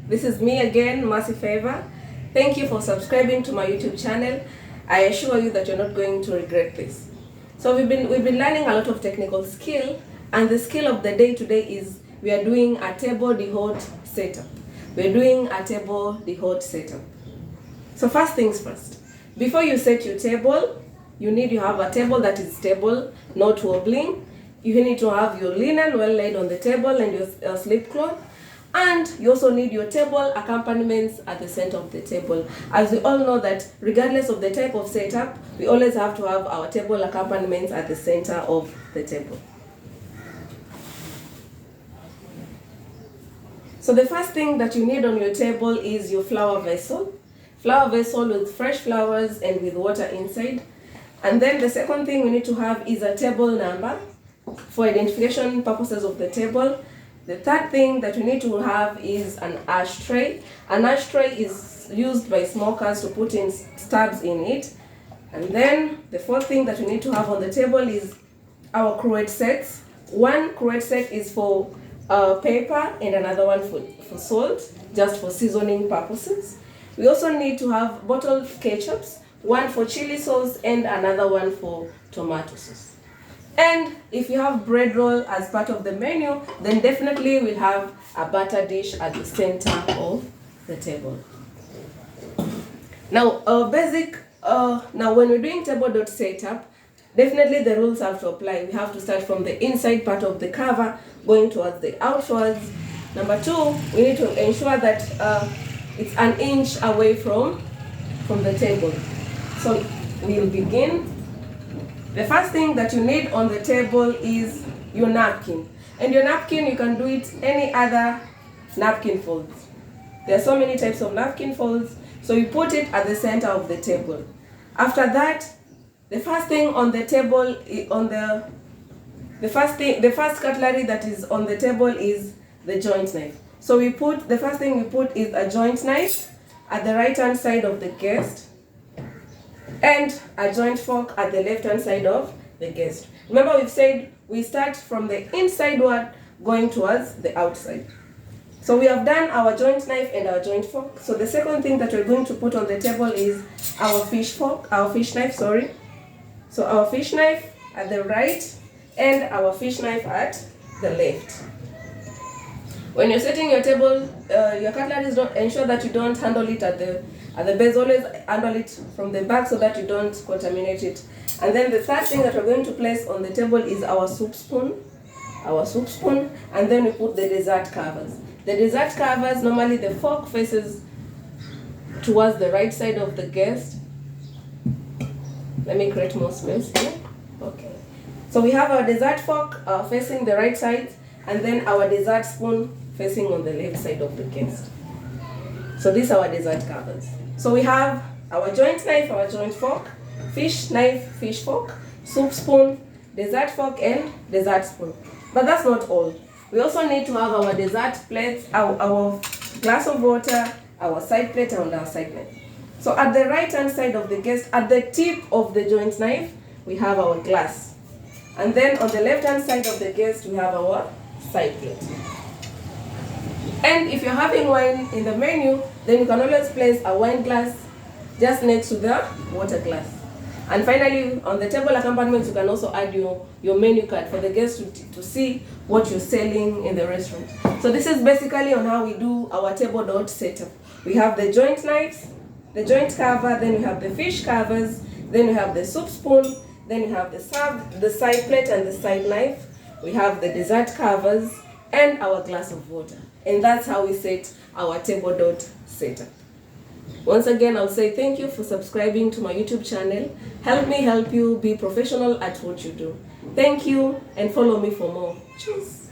This is me again, Mercy Favor. Thank you for subscribing to my YouTube channel. I assure you that you're not going to regret this. So we've been learning a lot of technical skill, and the skill of the day today is we are doing a table d'hôte setup. We're doing a table d'hôte setup. So first things first, before you set your table, you need to have a table that is stable, not wobbling. You need to have your linen well laid on the table and your slip cloth. And you also need your table accompaniments at the center of the table. As we all know that regardless of the type of setup, we always have to have our table accompaniments at the center of the table. So the first thing that you need on your table is your flower vessel. Flower vessel with fresh flowers and with water inside. And then the second thing we need to have is a table number for identification purposes of the table. The third thing that we need to have is an ashtray. An ashtray is used by smokers to put in stubs in it. And then the fourth thing that we need to have on the table is our cruet sets. One cruet set is for pepper and another one for salt, just for seasoning purposes. We also need to have bottled ketchups, one for chili sauce and another one for tomato sauce. And if you have bread roll as part of the menu, then definitely we'll have a butter dish at the center of the table. Now, now when we're doing table d'hôte setup, definitely the rules have to apply. We have to start from the inside part of the cover, going towards the outwards. Number two, we need to ensure that it's an inch away from the table. So we'll begin. The first thing that you need on the table is your napkin. And your napkin, you can do it any other napkin folds. There are so many types of napkin folds, so you put it at the center of the table. After that, the first thing on the table, the first cutlery that is on the table is the joint knife. So the first thing we put is a joint knife at the right hand side of the guest, and a joint fork at the left hand side of the guest. Remember, we've said we start from the inside one going towards the outside. So we have done our joint knife and our joint fork. So the second thing that we're going to put on the table is our fish knife. So our fish knife at the right and our fish knife at the left. When you're setting your table, your cutlery, ensure that you don't handle it at the base. Always handle it from the back so that you don't contaminate it. And then the third thing that we're going to place on the table is our soup spoon. And then we put the dessert covers. The dessert covers, normally the fork faces towards the right side of the guest. Let me create more space here. Okay. So we have our dessert fork facing the right side, and then our dessert spoon facing on the left side of the guest. So these are our dessert covers. So we have our joint knife, our joint fork, fish knife, fish fork, soup spoon, dessert fork, and dessert spoon. But that's not all. We also need to have our dessert plates, our glass of water, our side plate, and our side knife. So at the right hand side of the guest, at the tip of the joint knife, we have our glass. And then on the left hand side of the guest, we have our side plate. And if you're having wine in the menu, then you can always place a wine glass just next to the water glass. And finally, on the table accompaniments, you can also add your menu card for the guests to see what you're selling in the restaurant. So this is basically on how we do our table d'hôte setup. We have the joint knives, the joint cover, then we have the fish covers, then we have the soup spoon, then we have the side plate and the side knife. We have the dessert covers and our glass of water. And that's how we set our table d'hôte setup. Once again, I'll say thank you for subscribing to my YouTube channel. Help me help you be professional at what you do. Thank you, and follow me for more. Cheers.